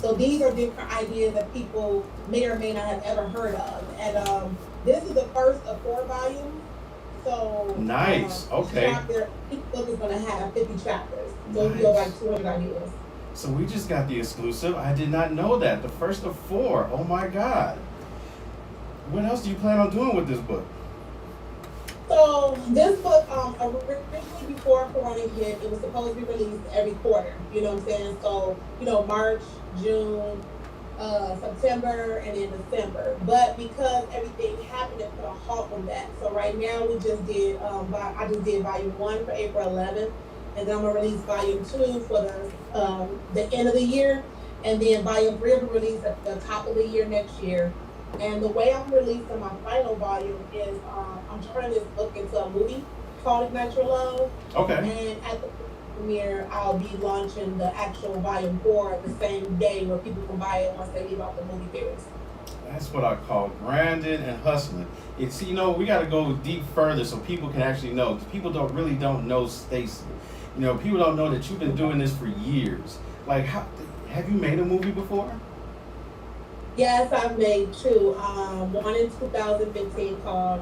So these are different ideas that people may or may not have ever heard of. And this is the first of 4 volumes. So Nice. each Okay. chapter, each book is going to have 50 chapters. So it'll be like Nice. 200 ideas. So we just got the exclusive. I did not know that. The first of four. Oh my God. What else do you plan on doing with this book? So this book, originally before Corona hit, it was supposed to be released every quarter. You know what I'm saying? So March, June, September, and then December. But because everything happened, it put a halt on that. So right now we just did, I just did volume 1 for April 11th, and then I'm gonna release volume 2 for the end of the year, and then volume 3 will be released at the top of the year next year. And the way I'm releasing my final volume is I'm turning this book into a movie called Ignite Your Love. Okay. And at the premiere, I'll be launching the actual volume 4 the same day where people can buy it once they leave out the movie theaters. That's what I call grinding and hustling. It's we got to go deep further so people can actually know. 'Cause people don't know Stacey. People don't know that you've been doing this for years. Like, how have you made a movie before? Yes, I've made 2. One in 2015 called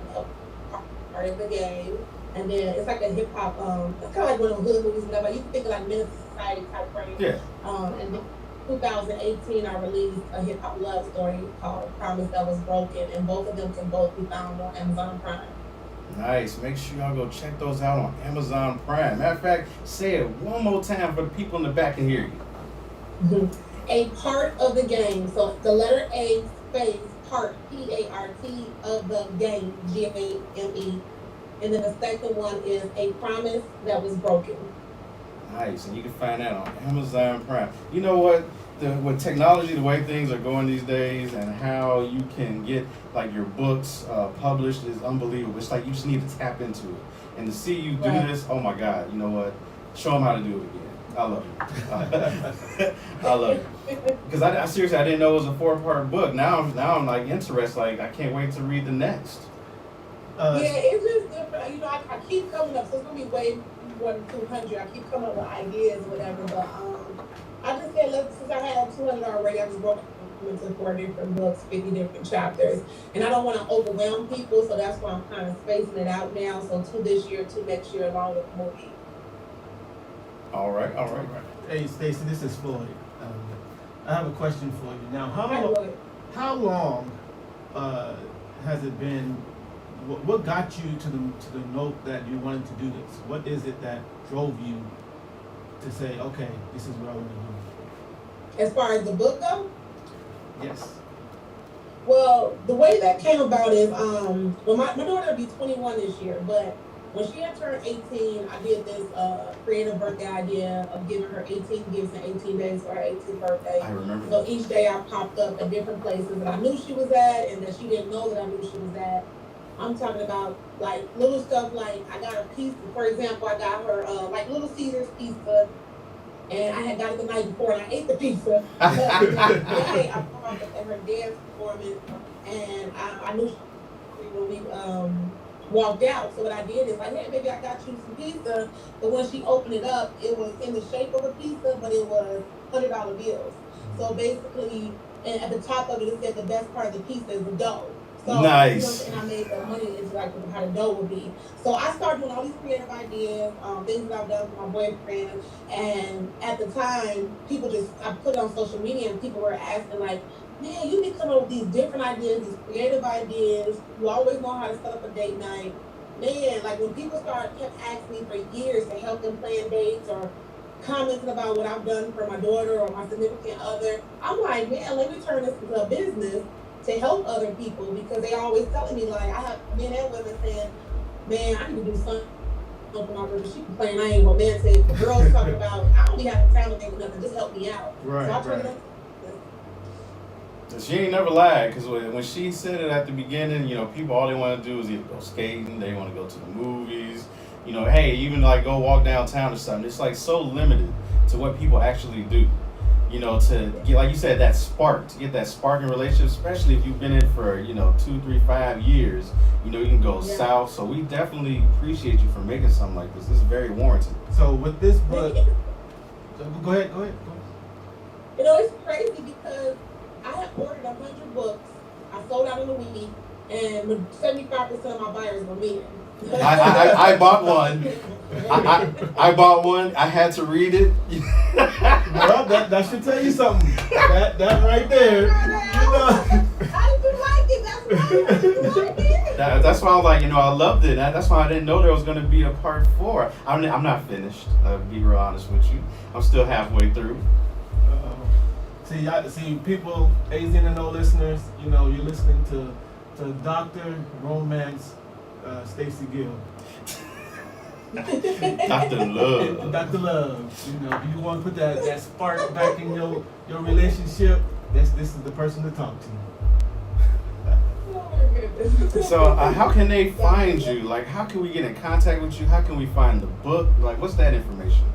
Part of the Game. And then it's like a hip hop, it's kind of like one of the hood movies, whatever. You can think of like Menace to Society type frame. Yeah. And then 2018, I released a hip hop love story called Promise That Was Broken. And both of them can both be found on Amazon Prime. Nice. Make sure y'all go check those out on Amazon Prime. Matter of fact, say it one more time for the people in the back can hear you. A part of the game. So the letter A space part PART of the game GAME. And then the second one is a promise that was broken. Nice, and you can find that on Amazon Prime. You know what? With technology, the way things are going these days, and how you can get like your books published is unbelievable. It's like you just need to tap into it, and to see you do Right. this. Oh my God! You know what? Show them how to do it again. I love it. I love it. Because I seriously I didn't know it was a 4-part book. Now I'm like interested. Like I can't wait to read the next. Yeah, it's just different. I keep coming up, so it's gonna be way more than 200. I keep coming up with ideas or whatever, but I just said, look, since I had 200 already, I just broke it into 4 different books, 50 different chapters, and I don't want to overwhelm people, so that's why I'm kind of spacing it out now. So 2 this year, 2 next year, along with the movie. All right. Hey, Stacey, this is Floyd. I have a question for you. Now, Hi, Lloyd. how long has it been? What got you to the note that you wanted to do this? What is it that drove you to say, okay, this is what I want to As far as the book goes. do? Yes. Well, the way that came about is, well, my daughter will be 21 this year, but when she had turned 18, I did this creative birthday idea of giving her 18 gifts in 18 days for her 18th birthday. I remember So that. each day I popped up at different places that I knew she was at and that she didn't know that I knew she was at. I'm talking about like little stuff like I got a pizza. For example, I got her like Little Caesars pizza, and I had got it the night before and I ate the pizza. But the next day I performed at her dance performance, and I knew she when we walked out. So what I did is like, hey, maybe I got you some pizza. But when she opened it up, it was in the shape of a pizza, but it was $100 bills. So basically, and at the top of it, it said the best part of the pizza is the dough. So, Nice. and I made the money into like how the dough would be. So I started doing all these creative ideas, things that I've done for my boyfriend. And at the time, I put it on social media and people were asking like, man, you be coming up with these different ideas, these creative ideas. You always know how to set up a date night. Man, like when people kept asking me for years to help them plan dates or commenting about what I've done for my daughter or my significant other, I'm like, man, let me turn this into a business to help other people because they always telling me like I have men and women saying, man, I need to do something for my daughter. She complaining I ain't romantic. The girls talking about I don't be having time to think of nothing, just help me out. Right, So I turned right. it She ain't never lied because when she said it at the beginning, people all they want to do is either go skating, they want to go to the movies, hey, even like go walk downtown or something. It's like so limited to what people actually do. To get, like you said, to get that spark in relationship, especially if you've been in for, 2, 3, 5 years, you can go Yeah. south. So we definitely appreciate you for making something like this. This is very warranted. So with this book, up. go ahead. It's crazy because I have ordered 100 books. I sold out in a week, and 75% of my buyers were men. I bought one. I bought one. I had to read it. Well, that should tell you something. That right there. You know. I do like it. That's why I do like it. That's why I was like, I loved it. That's why I didn't know there was going to be a part 4. I'm not finished. I'll be real honest with you. I'm still halfway through. See, people, AZ and no listeners, you're listening to Dr. Romance, Stacey Gill. Dr. Love. Dr. Love. If you want to put that spark back in your relationship, this is the person to talk to. So, how can they find you? Like, how can we get in contact with you? How can we find the book? Like, what's that information?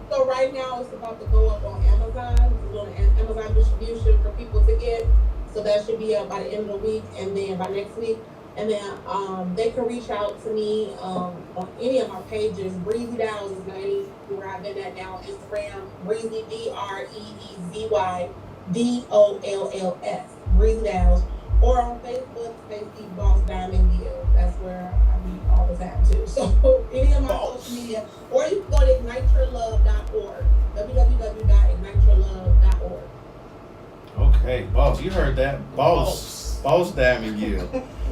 So right now it's about to go up on Amazon. It's on Amazon distribution for people to get. So that should be up by the end of the week, and then by next week. And then they can reach out to me on any of my pages. Breezy Dowls is my name where I've been at now on Instagram. Breezy BreezyDolls. Breezy Dowls. Or on Facebook, Stacey Boss Diamond Gill. That's where I be all the time too. So any of my social media, or you can go to igniteyourlove.org. www.igniteyourlove.org. Okay, boss, you heard that. Boss Diamond Gill.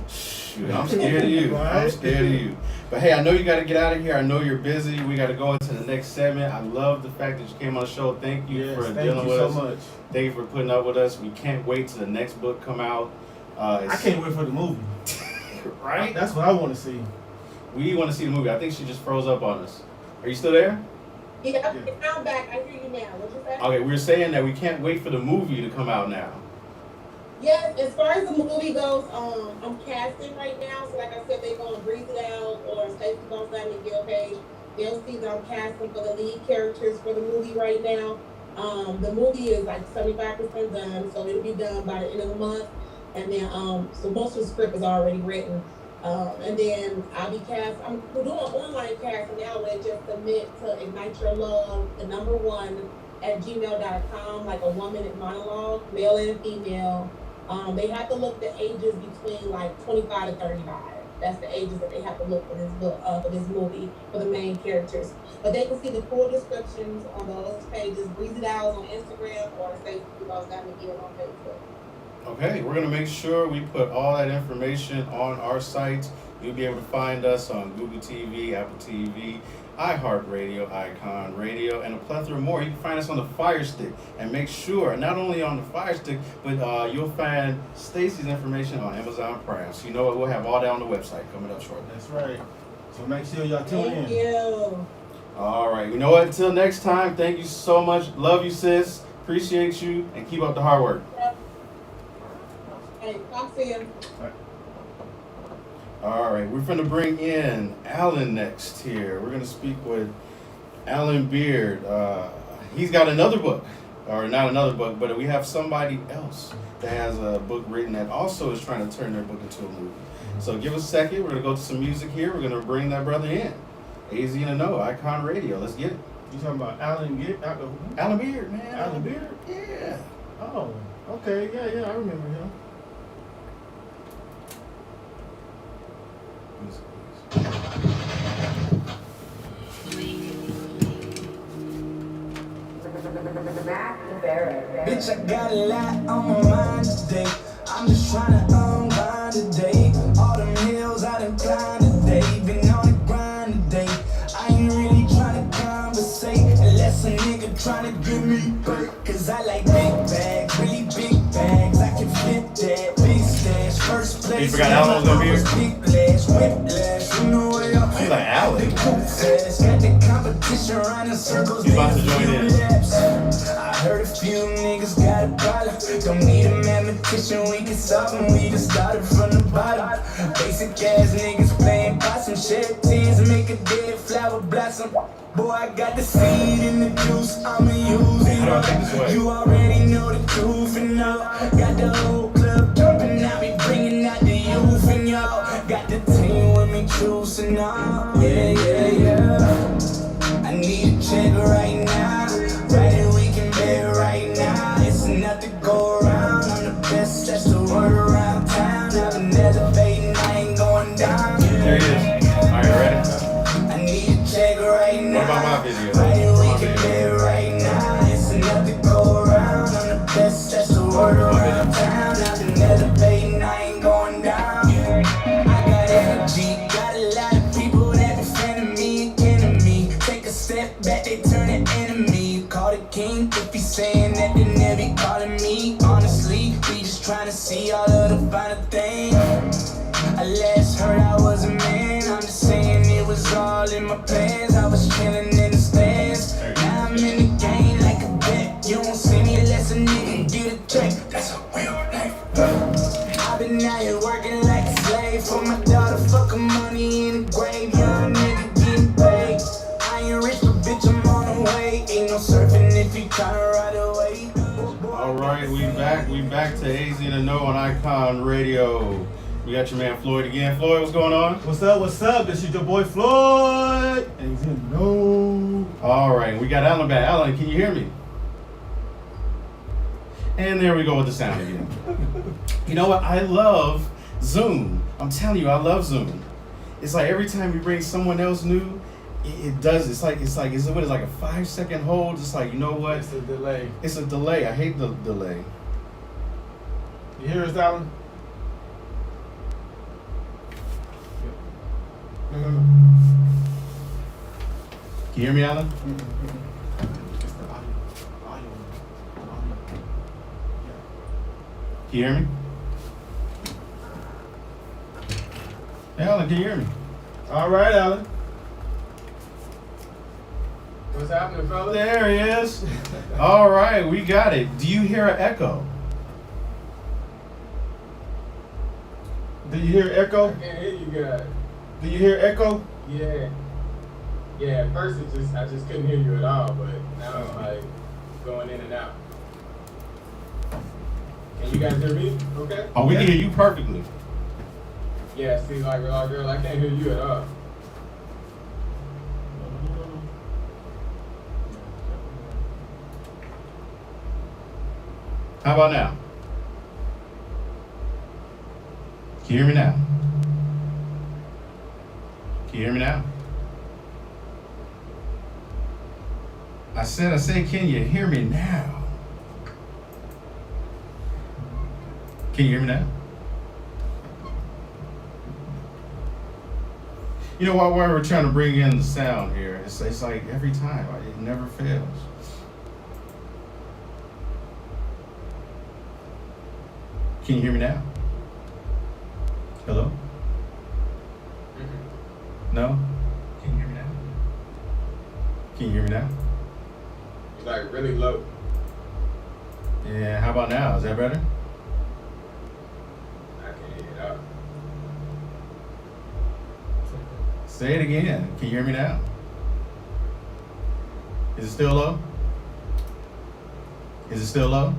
Shoot, I'm scared of you. I'm scared of you. But hey, I know you got to get out of here. I know you're busy. We got to go into the next segment. I love the fact that you came on the show. Thank you for dealing with us. Much. Thank you for putting up with us. We can't wait till the next book come out. I can't wait for the movie. Right? That's what I want to see. We want to see the movie. I think she just froze up on us. Are you still there? Yeah, I'm back. I hear you now. What you say? Okay, we were saying that we can't wait for the movie to come out now. Yes, as far as the movie goes, I'm casting right now. So like I said, they go on Breezy Out or Stacey Boss Diamond Gill page. They'll see that I'm casting for the lead characters for the movie right now. The movie is like 75% done, so it'll be done by the end of the month. And then, so most of the script is already written. And then I'll be cast. I'm doing online casting now where just submit to Ignite Your Love, the #1 at gmail.com, like a 1-minute monologue, male and female. They have to look the ages between like 25 to 35. That's the ages that they have to look for this book, for this movie, for the main characters. But they can see the full descriptions on those pages. Breezy Dowls on Instagram or Stacey Boss Diamond Gill on Facebook. Okay, we're going to make sure we put all that information on our sites. You'll be able to find us on Google TV, Apple TV, iHeartRadio, Icon Radio, and a plethora more. You can find us on the Fire Stick. And make sure, not only on the Fire Stick, but you'll find Stacey's information on Amazon Prime. So you know what? We'll have all that on the website coming up shortly. That's right. So make sure y'all tune in. Thank you. All right. You know what? Until next time, thank you so much. Love you, sis. Appreciate you. And keep up the hard work. Hey, talk to you. All right, we're going to bring in Alan next here. We're going to speak with Alan Beard. He's got another book, or not another book, but we have somebody else that has a book written that also is trying to turn their book into a movie. So give us a second. We're going to go to some music here. We're going to bring that brother in. AZ and No, Icon Radio. Let's get it. You talking about Alan Beard? Alan Beard, man. Alan Beard? Yeah. Oh, okay. Yeah, I remember him. Bitch, I got a lot on my mind today. I'm just trying to unwind today. All them hills I done climbed today. Been on the grind today. I ain't really trying to conversate unless a nigga trying to give me back. Cause I like big bags, really big bags. I can flip that big stash. First place. You forgot Alan was gonna be here? Big flash, whiplash. You know where I'm She's like Alan. got the competition running circles. He's about to join in. I heard a few niggas got a problem. Don't need a mathematician, we can solve them. We just started from the bottom. Basic ass niggas playing possum. Shed tears, make a dead flower blossom. Boy, I got the seed in the juice, I'ma use it up. You already know the truth and all. Got the whole club jumping, I be bringing out the youth and y'all. Got the team with me, truce and all. Yeah. I need a check right now. Right in we can bed right now. It's an enough to go around. I'm the best, that's the word around town. I've been elevating, I ain't going down. There he is. Are you ready? I need a check right now. What about my video? Right here, we can live right now. It's enough to go around. I'm the best, that's the word around town. I've been elevating, I ain't going down. I got energy, got a lot of people that be fanning me, kin to me. Take a step back, they turn an enemy. Call the king if he's saying that, then they'll be calling me. Honestly, we just trying to see all of the finer things. I last heard I was a man. I'm just saying it was all in my plans. I was chilling in the stands. Now I'm in the game like a bet. You won't see me unless a nigga get a check. That's a real life. I've been out here working like a slave for my daughter. Fucking money in the grave. Young nigga getting paid. I ain't rich, but bitch, I'm on the way. Ain't no surfing if you tryna ride away. All right, we back. We back to AZ and the No on Icon Radio. We got your man Floyd again. Floyd, what's going on? What's up? What's up? This is your boy Floyd, and he's in no. All right, we got Alan back. Alan, can you hear me? And there we go with the sound again. You know what? I love Zoom. I'm telling you, I love Zoom. It's like every time you bring someone else new, it does. It's like it's what is like a 5-second hold. It's like, you know what? It's a delay. It's a delay. I hate the delay. You hear us, Alan? Can you hear me, Alan? It's the audio. Can you hear me? Hey, Alan, can you hear me? All right, Alan. What's happening, fellas? There he is. All right, we got it. Do you hear an echo? Do you hear echo? I can't hear you guys. Do you hear echo? Yeah. Yeah, at first I just couldn't hear you at all, but now it's like going in and out. Can you guys hear me? Okay? Oh, we can hear you perfectly. Yeah, see, like girl, I can't hear you at all. How about now? Can you hear me now? Can you hear me now? I said, can you hear me now? Can you hear me now? You know, while we're trying to bring in the sound here, it's like every time, it never fails. Can you hear me now? Hello? No? Can you hear me now? Can you hear me now? It's like really low. Yeah, how about now? Is that better? I can't hear it out. Say it again. Can you hear me now? Is it still low? Is it still low?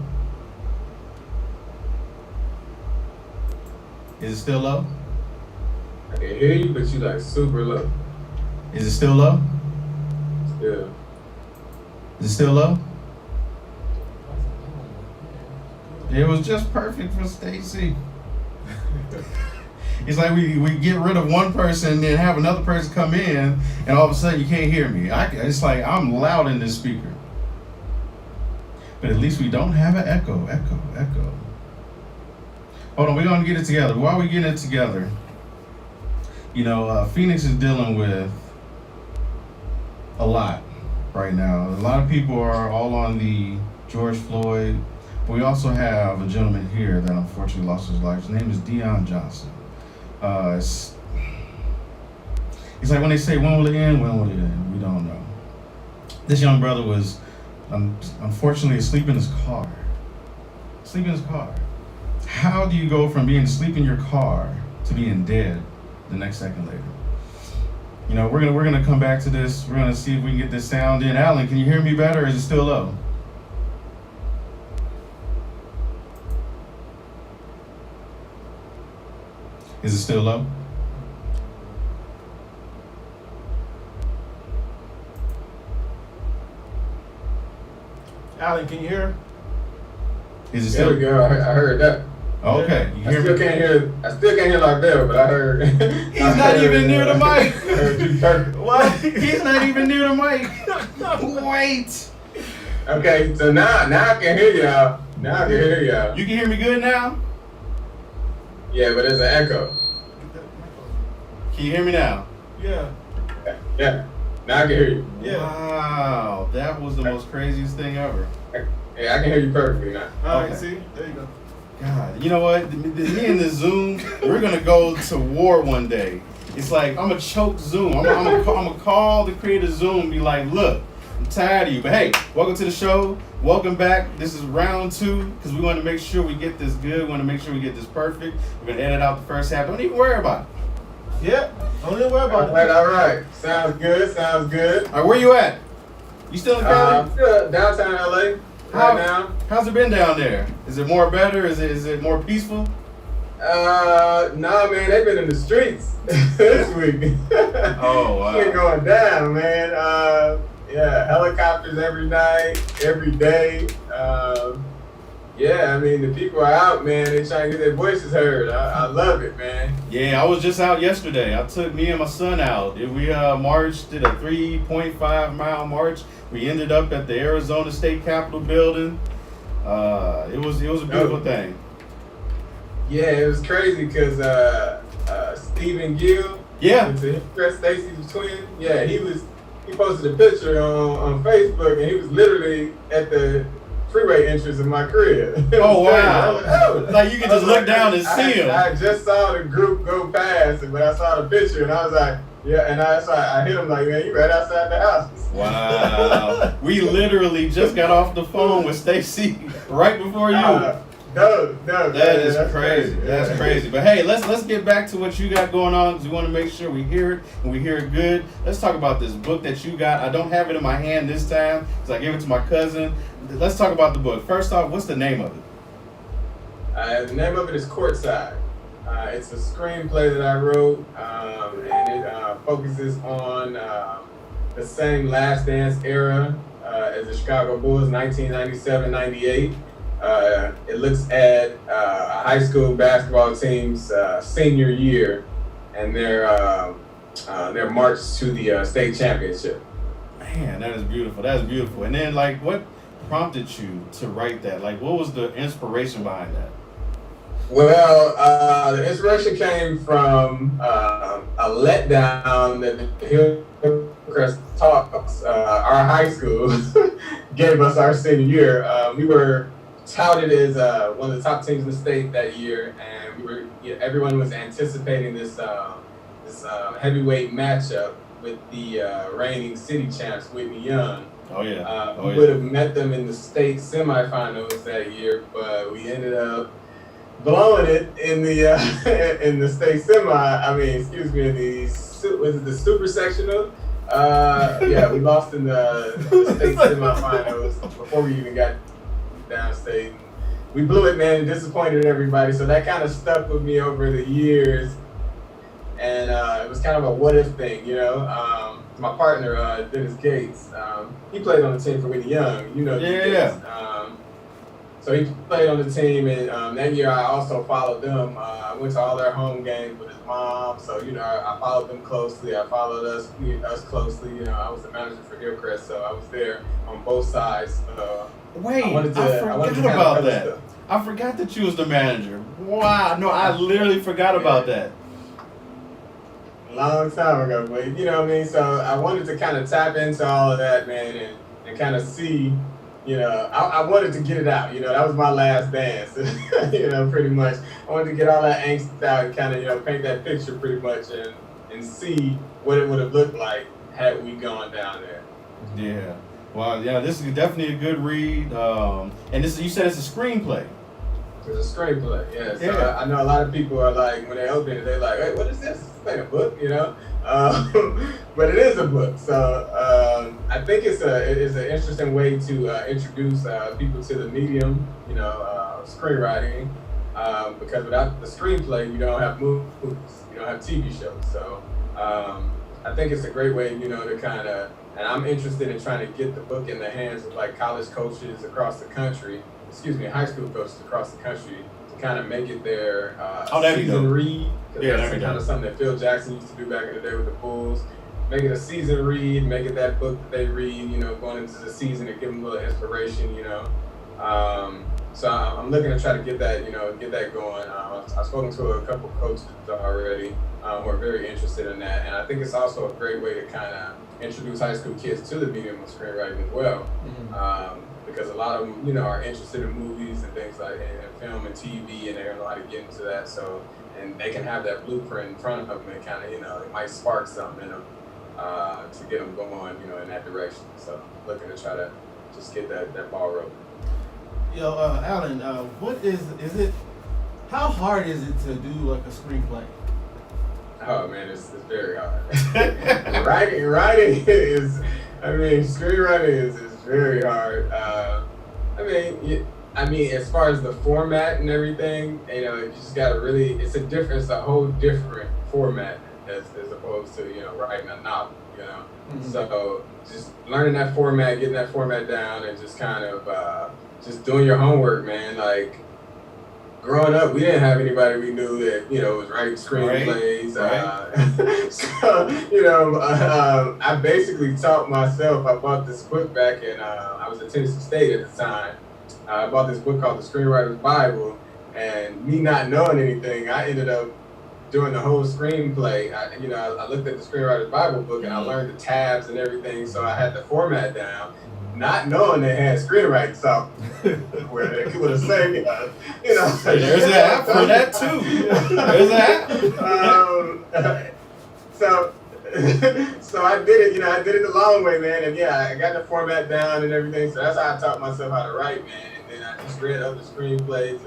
Is it still low? I can hear you, but you like super low. Is it still low? Still. Is it still low? It was just perfect for Stacey. It's like we get rid of one person and then have another person come in, and all of a sudden you can't hear me. It's like I'm loud in this speaker. But at least we don't have an echo. Hold on, we're going to get it together. While we get it together, you know, Phoenix is dealing with a lot right now. A lot of people are all on the George Floyd. We also have a gentleman here that unfortunately lost his life. His name is Dion Johnson. It's like when they say, when will it end? When will it end? We don't know. This young brother was unfortunately asleep in his car. How do you go from being asleep in your car to being dead the next second later? You know, we're gonna come back to this. We're gonna see if we can get this sound in. Alan, can you hear me better, or is it still low? Is it still low? Alan, can you hear? Is it There still? we go. I heard that. Okay, you I hear still me? can't hear. I still can't hear like that, but I heard. He's not even near the mic. I heard you perfect. What? He's not even near the mic. Wait. Okay, so now I can hear y'all. Now I can hear y'all. You can hear me good now? Yeah, but there's an echo. Can you hear me now? Yeah. Yeah. Now I can hear you. Yeah. Wow, that was the most craziest thing ever. Yeah, I can hear you perfectly now. All right. Okay. See, there you go. God, you know what? Me and this Zoom, we're gonna go to war one day. It's like I'm gonna choke Zoom. I'm gonna call the creator Zoom and be like, look, I'm tired of you. But hey, welcome to the show. Welcome back. This is round 2 because we want to make sure we get this good. We want to make sure we get this perfect. We're gonna edit out the first half. Don't even worry about it. Yeah. Don't even worry about it. All right. Sounds good. Sounds good. All right, where you at? You still in Cali? I'm still downtown LA right now. How's it been down there? Is it more better? Is it more peaceful? Nah, man, they've been in the streets this week. Oh, wow. Shit going down, man. Yeah, helicopters every night, every day. Yeah, I mean, the people are out, man. They trying to get their voices heard. I love it, man. Yeah, I was just out yesterday. I took me and my son out. We marched, did a 3.5 mile march. We ended up at the Arizona State Capitol building. It was a beautiful thing. Yeah, it was crazy because Stephen Gill, Yeah. Stacey's twin. Yeah, he posted a picture on Facebook, and he was literally at the freeway entrance of my crib. Oh, Crazy. wow. I was like, oh. Like you can just look down and I see him. I just saw the group go past, but I saw the picture, and I was like, yeah, and I hit him like, man, you right outside the house. Wow. We literally just got off the phone with Stacey right before you. No, That is crazy. Yeah. That's crazy. But hey, let's get back to what you got going on because we want to make sure we hear it and we hear it good. Let's talk about this book that you got. I don't have it in my hand this time because I gave it to my cousin. Let's talk about the book. First off, what's the name of it? The name of it is Courtside. It's a screenplay that I wrote, and it focuses on the same Last Dance era as the Chicago Bulls, 1997-98. It looks at a high school basketball team's senior year and their march to the state championship. Man, that is beautiful. That is beautiful. And then, like, what prompted you to write that? Like, what was the inspiration behind that? Well, the inspiration came from a letdown that the Hillcrest Talks, our high school, gave us our senior year. We were touted as one of the top teams in the state that year, and everyone was anticipating this heavyweight matchup with the reigning city champs, Whitney Young. Oh yeah. We would have met them in the state semifinals that year, but we ended up blowing it in the in the state semi. I mean, excuse me, in the super sectional. Yeah, we lost in the state semifinals before we even got downstate. We blew it, man, and disappointed everybody. So that kind of stuck with me over the years, and it was kind of a what if thing, you know. My partner, Dennis Gates, he played on the team for Whitney Young, you know. Yeah. So he played on the team, and that year I also followed them. I went to all their home games with his mom, so you know I followed them closely. I followed us closely. You know, I was the manager for Hillcrest, so I was there on both sides. Wait, I forgot about that. I forgot that you was the manager. Wow, no, I literally forgot about that. Long time ago, but you know what I mean? So I wanted to kind of tap into all of that, man, and kind of see, you know, I wanted to get it out. You know, that was my last dance, you know, pretty much. I wanted to get all that angst out and kind of, you know, paint that picture pretty much and see what it would have looked like had we gone down there. Yeah. Well, yeah, this is definitely a good read. And this, you said it's a screenplay. It's a screenplay, yeah. So Yeah. I know a lot of people are like, when they open it, they're like, hey, what is this? This ain't a book, you know? But it is a book. So I think it's an interesting way to introduce people to the medium, you know, screenwriting. Because without the screenplay, you don't have movies, you don't have TV shows. So I think it's a great way, you know, to kind of, and I'm interested in trying to get the book in the hands of like college coaches across the country high school coaches across the country to kind of make it their that'd be season dope. read. Yeah, That's that'd be kind dope. of something that Phil Jackson used to do back in the day with the Bulls. Make it a season read, make it that book that they read, going into the season to give them a little inspiration, So I'm looking to try to get that, get that going. I've spoken to a couple coaches already who are very interested in that, and I think it's also a great way to kind of introduce high school kids to the medium of screenwriting as well, because a lot of them, are interested in movies and things like and film and TV, and they don't know how to get into that. So, and they can have that blueprint in front of them, and kind of, it might spark something in them to get them going, in that direction. So, looking to try to just get that ball rolling. Yo, Alan, what is it? How hard is it to do like a screenplay? Oh man, it's very hard. writing is, screenwriting is very hard. As far as the format and everything, you just gotta really, it's a whole different format as opposed to, writing a novel, So just learning that format, getting that format down, and just kind of, just doing your homework, man. Like, growing up, we didn't have anybody we knew that, was writing screenplays. Right. So, I basically taught myself. I bought this book back in, I was at Tennessee State at the time. I bought this book called The Screenwriter's Bible, and me not knowing anything, I ended up doing the whole screenplay. I looked at the Screenwriter's Bible book, and I learned the tabs and everything, so I had the format down. Not knowing they had screenwriting software where they would have said, There's an app for that too. There's an app. So I did it, I did it the long way, man. And I got the format down and everything. So that's how I taught myself how to write, man. And then I just read other screenplays.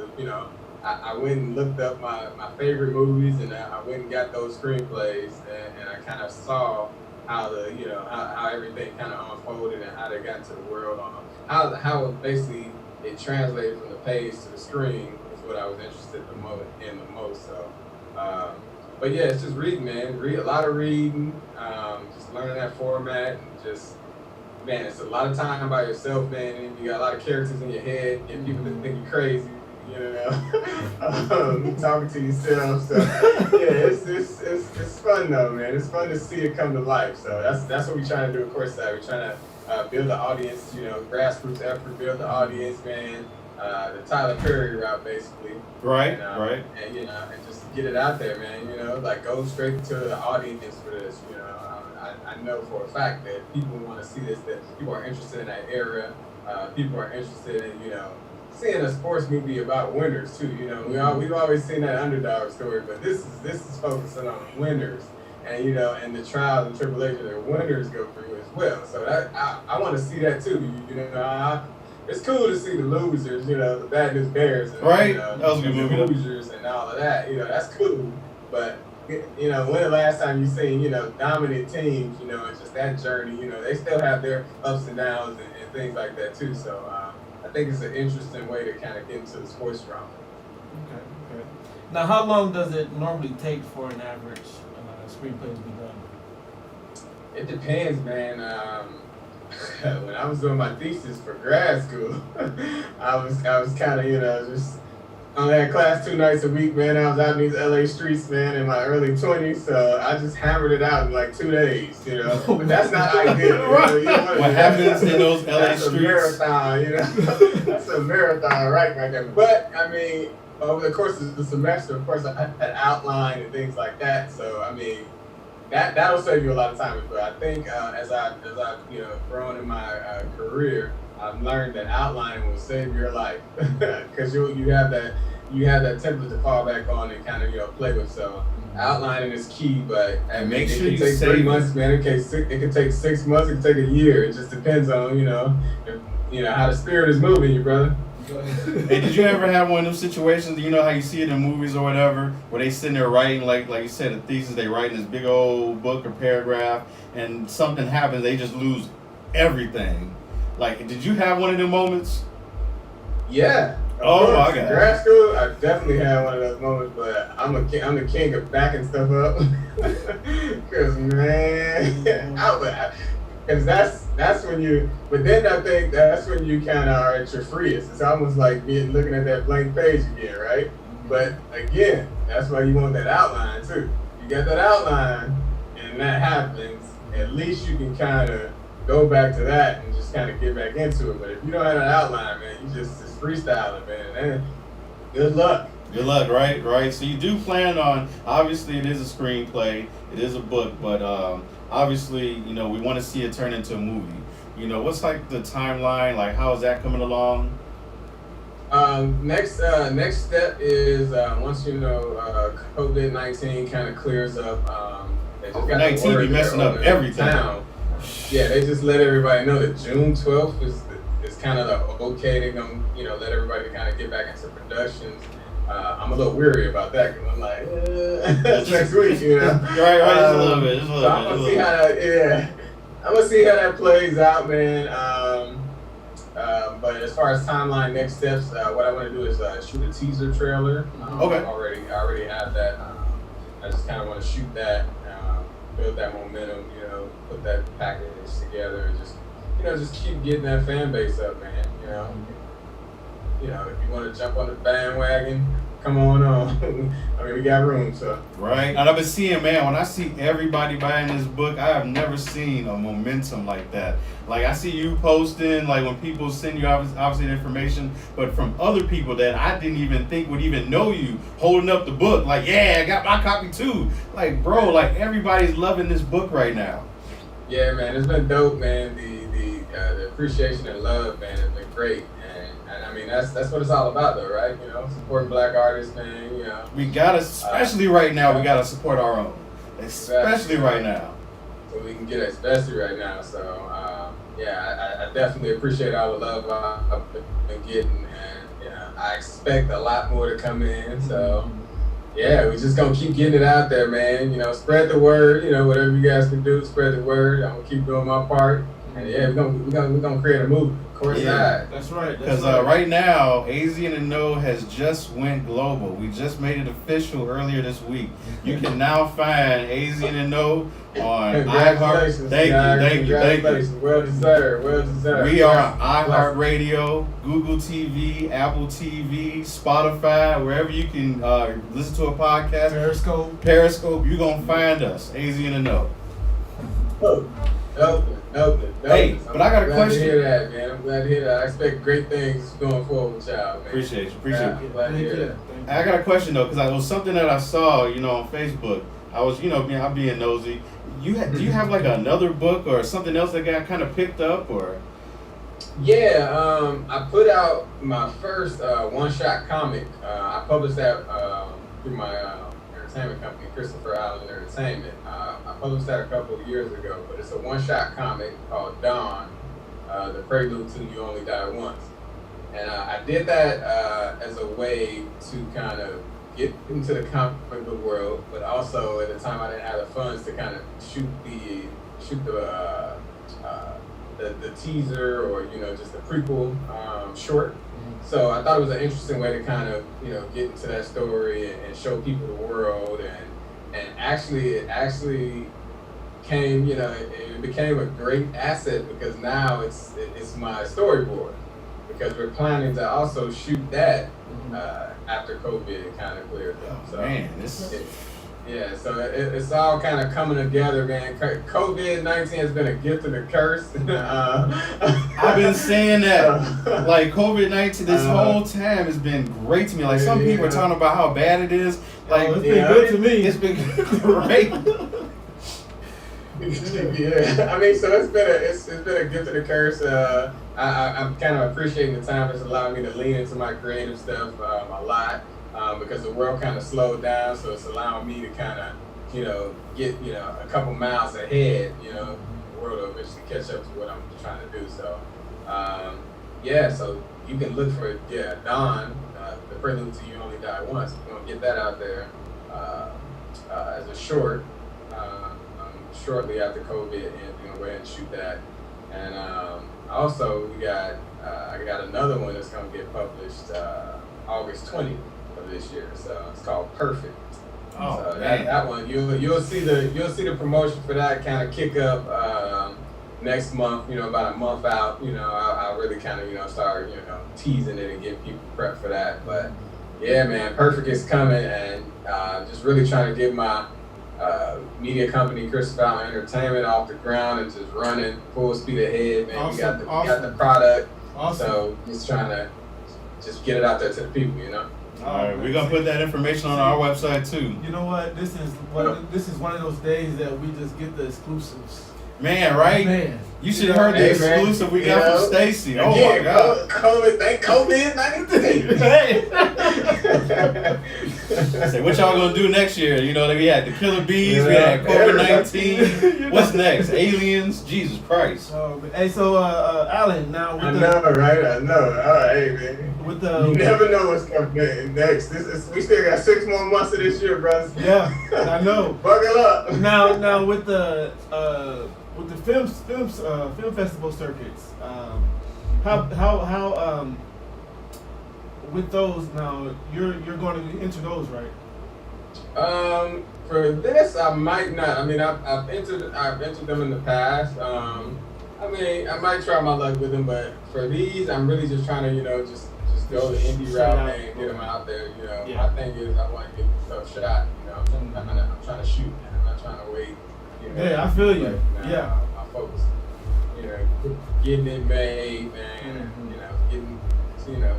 I went and looked up my favorite movies, and I went and got those screenplays, and I kind of saw how how everything kind of unfolded and how they got into the world how basically it translated from the page to the screen is what I was interested in the most. So, but yeah, it's just reading, man. Read a lot of reading, just learning that format, and just, man, it's a lot of time by yourself, man. And you got a lot of characters in your head, and people that think you're crazy. Talking to yourself. So it's fun though, man. It's fun to see it come to life. So that's what we trying to do. Of course, we're trying to build the audience. Grassroots effort, build the audience, man. The Tyler Perry route, basically. Right. Right. And and just get it out there, man. Like go straight to the audience for this. I know for a fact that people want to see this. That people are interested in that era. People are interested in seeing a sports movie about winners too. We've always seen that underdog story, but this is focusing on winners and and the trials and tribulations that winners go through as well. So that I want to see that too. It's cool to see the losers, the Bad News Bears, and, right? That was a good movie. The losers and all of that. That's cool, but when the last time you seen dominant teams, it's just that journey. They still have their ups and downs and things like that too. So. I think it's an interesting way to kind of get into the sports drama. Okay. Now, how long does it normally take for an average screenplay to be done? It depends, man. When I was doing my thesis for grad school, I was kind of just I only had class 2 nights a week, man. I was out in these LA streets, man, in my early 20s, so I just hammered it out in like 2 days, But that's not ideal. What happens in those LA that's streets? That's a marathon, That's a marathon right there. But, over the course of the semester, of course, I had outline and things like that, so, that'll save you a lot of time. But I think as I've grown in my career, I've learned that outlining will save your life because you have that template to fall back on and kind of play with. So outlining is key, but make it sure can you take save 3 months, man. It can take 6 months. It can take a year. It just depends on how the spirit is moving you, brother. Hey, did you ever have one of those situations? How you see it in movies or whatever, where they sitting there writing like you said, a thesis. They write in this big old book or paragraph, and something happens. They just lose everything. Like, did you have one of them moments? Yeah. Oh my God. In grad school, I definitely had one of those moments, but I'm the king of backing stuff up. Cause man, because that's when you. But then I think that's when you kind of are at your freest. It's almost like being looking at that blank page again, right? But again, that's why you want that outline too. You get that outline, and that happens. At least you can kind of go back to that and just kind of get back into it. But if you don't have an outline, man, you just freestyling, man. And good luck. Good luck, right? Right. So you do plan on, obviously it is a screenplay, it is a book, but obviously, you know, we want to see it turn into a movie. You know, what's like the timeline? Like, how is that coming along? Next step is once COVID-19 kind of clears up. They just got the COVID-19 word be messing up everything. Town. Yeah, they just let everybody know that June 12th is kind of the okay. They're gonna let everybody kind of get back into productions. I'm a little weary about that because I'm like, that's next week, you know. Right, just a little bit. So I'm gonna see how that, I'm gonna see how that plays out, man. But as far as timeline, next steps, what I want to do is shoot a teaser trailer. Okay. I already have that. I just kind of want to shoot that, build that momentum, put that package together, and just keep getting that fan base up, man. If you want to jump on the bandwagon, come on. I mean, we got room, so. Right. And I've been seeing, man, when I see everybody buying this book, I have never seen a momentum like that. Like, I see you posting, like, when people send you obviously the information, but from other people that I didn't even think would even know you, holding up the book, like, yeah, I got my copy too. Like, bro, like, everybody's loving this book right now. Yeah, man, it's been dope, man. The appreciation and love, man, has been great. And I mean, that's what it's all about, though, right? Supporting Black artists, man. We gotta, especially right now, we gotta support our own. Especially right now. So we can get it, especially right now. So, I definitely appreciate all the love I've been getting. And, I expect a lot more to come in. So, yeah, we just gonna keep getting it out there, man. Spread the word. Whatever you guys can do, spread the word. I'm gonna keep doing my part. And, yeah, we're gonna create a movie. Yeah, that's right. Because right now, AZ and the No has just went global. We just made it official earlier this week. You can now find AZ and the No on iHeart. Thank you. Well deserved. We are on iHeartRadio, Google TV, Apple TV, Spotify, wherever you can listen to a podcast. Periscope. You're gonna find us, AZ and the No. Hey, but I got a question. I'm glad to hear that, man. I'm glad to hear that. I expect great things going forward with y'all, man. Appreciate you. I'm glad to hear that. I got a question though, because it was something that I saw, on Facebook. I was, I'm being nosy. Do you have like another book or something else that got kind of picked up, or? Yeah, I put out my first one-shot comic. I published that through my entertainment company, Christopher Island Entertainment. I published that a couple of years ago, but it's a one-shot comic called Dawn, the prelude to You Only Die Once. And I did that as a way to kind of get into the comic book world, but also at the time I didn't have the funds to kind of shoot the teaser or just the prequel short. So I thought it was an interesting way to kind of get into that story and show people the world, and it actually came it became a great asset because now it's my storyboard, because we're planning to also shoot that after COVID kind of cleared up. So so it's all kind of coming together, man. COVID-19 has been a gift and a curse. I've been saying that. Like, COVID-19 this whole time has been great to me. Like, some people are talking about how bad it is. Like, it's been good to me. It's been great. I mean, so it's been a gift and a curse. I'm kind of appreciating the time it's allowed me to lean into my creative stuff a lot. Because the world kind of slowed down, so it's allowing me to kind of, get, a couple miles ahead, the world will eventually catch up to what I'm trying to do. So, so you can look for, Dawn, the prelude to You Only Die Once. We're going to get that out there as a short, shortly after COVID, and we're going to go ahead and shoot that. And also, I got another one that's going to get published August 20th. This year, so it's called Perfect. Oh, so that one you'll see the promotion for that kind of kick up next month, about a month out, I'll really kind of, start, teasing it and get people prepped for that. But yeah, man, Perfect is coming, and just really trying to get my media company, Chris Fountain Entertainment, off the ground and just running full speed ahead, man. Awesome, We got the product, Awesome. so just trying to just get it out there to the people, All right, we're gonna put that information on our website too. You know what? This is one of those days that we just get the exclusives. Man, right? Man, You should have heard the exclusive we got from Stacey. Oh my God. COVID-19. Say, what y'all gonna do next year? We had the killer bees, we had COVID-19. What's next? Aliens? Jesus Christ. Hey, so Alan, now with I know, right? I know. All right, man. With the You never know what's coming next. We still got 6 more months of this year, brothers. Yeah, I know. Buckle up. Now with the film festival circuits, how with those now you're going to enter those, right? For this, I might not. I mean, I've entered them in the past. I might try my luck with them, but for these, I'm really just trying to, just go the indie route and get them out there. Yeah. My thing is I want to get stuff shot. I'm trying to shoot, man. I'm not trying to wait. Yeah, I feel you. But, Yeah. I focus. Getting it made, man. Getting,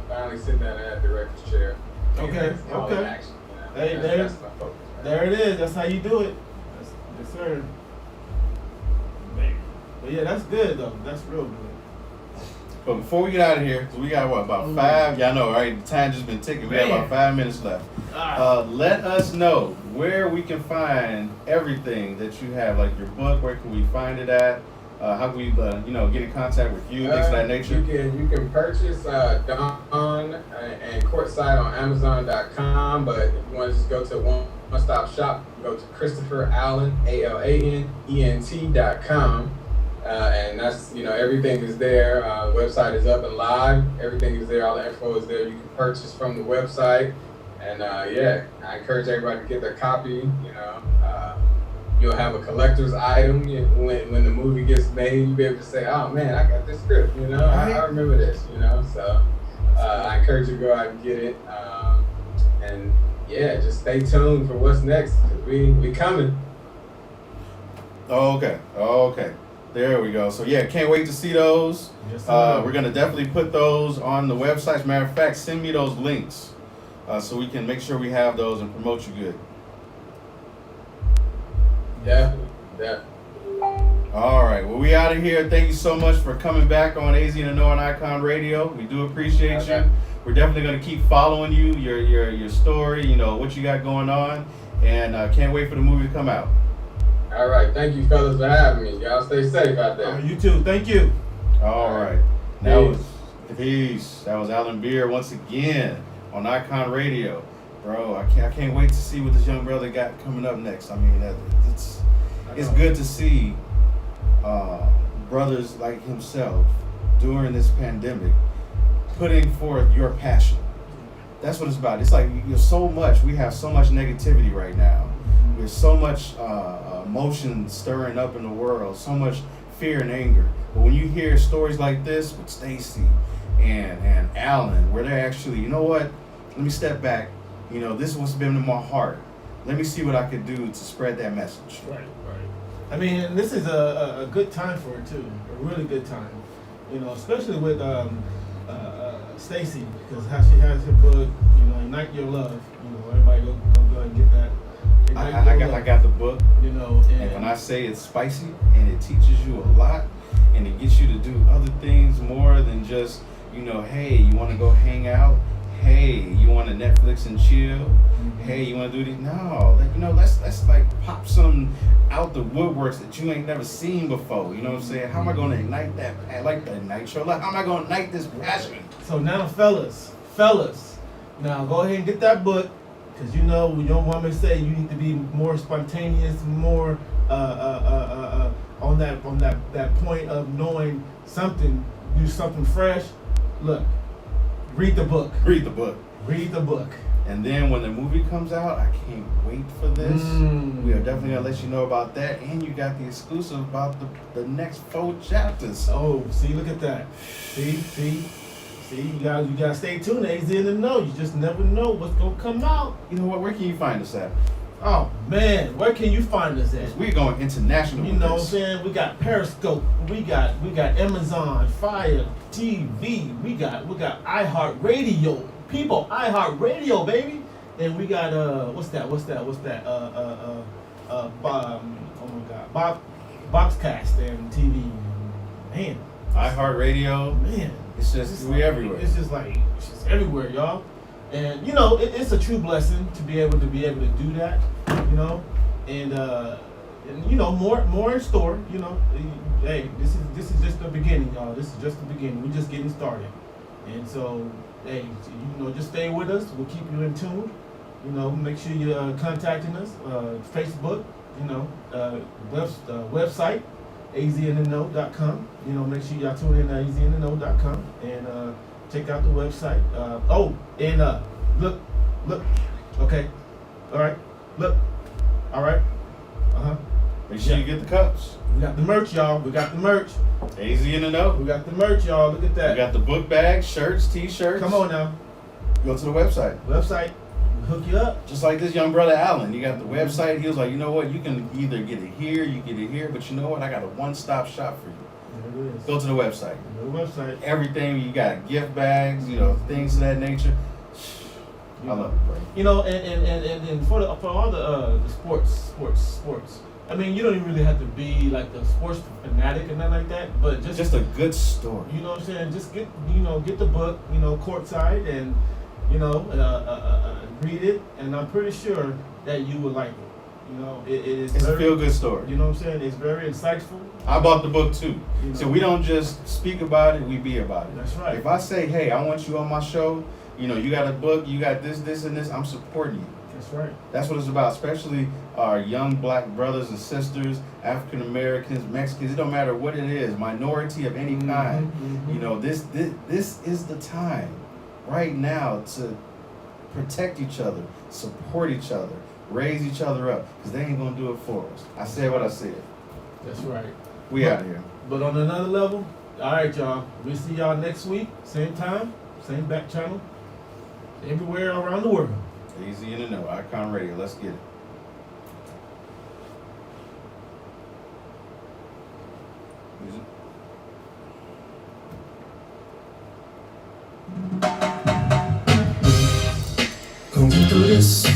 finally sitting down in that director's chair. Okay. All in action, Hey, that's my focus. Man. There it is. That's how you do it. Yes, sir. Man. But yeah, that's good though. That's real good. But before we get out of here, 'cause we got about 5, y'all know, right? The time just been ticking. We have about 5 minutes left. Let us know where we can find everything that you have, like your book. Where can we find it at? How can we, get in contact with you, things of that nature? You can purchase Dawn and Courtside on Amazon.com, but if you want to just go to one-stop shop, go to Christopher Allen, ALANENT.com. And that's, everything is there. Website is up and live. Everything is there. All the info is there. You can purchase from the website. And I encourage everybody to get their copy. You'll have a collector's item when the movie gets made. You'll be able to say, "Oh man, I got this script." I remember this. So I encourage you to go out and get it. And just stay tuned for what's next, because we coming. Okay. There we go. So can't wait to see those. Yes, sir. We're gonna definitely put those on the website. As a matter of fact, send me those links so we can make sure we have those and promote you good. Definitely. All right. Well, we out of here. Thank you so much for coming back on AZ and Anoa and Icon Radio. We do appreciate you. We're definitely gonna keep following you, your story, what you got going on, and can't wait for the movie to come out. All right. Thank you, fellas, for having me. Y'all stay safe out there. You too. Thank you. All right. Peace. That was Alan Beer once again on Icon Radio. Bro, I can't wait to see what this young brother got coming up next. I mean, it's good to see brothers like himself during this pandemic putting forth your passion. That's what it's about. It's like we have so much negativity right now. There's so much emotion stirring up in the world, so much fear and anger. But when you hear stories like this with Stacey and Alan, where they're actually, you know what? Let me step back. This is what's been in my heart. Let me see what I could do to spread that message. Right. I mean, this is a good time for it too. A really good time. Especially with Stacey, because how she has her book, Ignite Your Love. Everybody go and get that. I got the book. And when I say it's spicy and it teaches you a lot and it gets you to do other things more than just, hey, you want to go hang out? Hey, you want to Netflix and chill? Mm-hmm. Hey, you want to do this? No, let's like pop some out the woodworks that you ain't never seen before. You know what I'm saying? How am I going to ignite that? I like the ignite your life. How am I going to ignite this passion? So now, fellas, now go ahead and get that book, because when your woman say you need to be more spontaneous, more on that point of knowing something, do something fresh. Look. Read the book. And then when the movie comes out, I can't wait for this. We are definitely gonna let you know about that, and you got the exclusive about the next 4 chapters. Oh, see, look at that. See, you gotta stay tuned. AZ in the know. You just never know what's gonna come out. You know what? Where can you find us at? Oh man, where can you find us at? We're going international. You with know what I'm this. saying? We got Periscope. We got Amazon Fire TV. We got iHeartRadio. People, iHeartRadio, baby. And we got what's that? Oh my God, Boxcast and TV. Man, iHeartRadio. man, It's just we everywhere. It's just everywhere, y'all. And you know, it's a true blessing to be able to do that. You know, and you know, more in store. You know, hey, this is just the beginning, y'all. This is just the beginning. We're just getting started. And so, hey, you know, just stay with us. We'll keep you in tune. You know, make sure you're contacting us. Facebook, you know, website, azandtheknow.com. You know, make sure y'all tune in at azandtheknow.com and check out the website. Look. Okay. All right. Look. All right. Make sure you get the cups. We got the merch, y'all. We got the merch. AZ in the know. We got the merch, y'all. Look at that. We got the book bags, shirts, t-shirts. Come on now. Go to the website. Website. Hook you up. Just like this young brother Alan. You got the website. He was like, you know what? You can either get it here, but you know what? I got a one-stop shop for you. There it is. Go to the website. The website. Everything, you got gift bags, you know, things of that nature. I love it, bro. You know, and for all the sports. I mean, you don't even really have to be like the sports fanatic and nothing like that, but Just a good story. you know what I'm saying? Just get the book, you know, courtside, and you know, read it, and I'm pretty sure that you would like it. You know, it's It's very, a feel-good story. You know what I'm saying? It's very insightful. I bought the book too. You know. So we don't just speak about it, we be about it. That's right. If I say, hey, I want you on my show, you know, you got a book, you got this, and this, I'm supporting you. That's right. That's what it's about, especially our young black brothers and sisters, African Americans, Mexicans. It don't matter what it is, minority of any kind. Mhm. You know, this is the time right now to protect each other, support each other, raise each other up, because they ain't gonna do it for us. I said what I said. That's right. We out of here. But on another level, all right, y'all. We'll see y'all next week, same time, same back channel, everywhere around the world. Easy in the know. Icon Radio. Let's get it. Music. Going through this.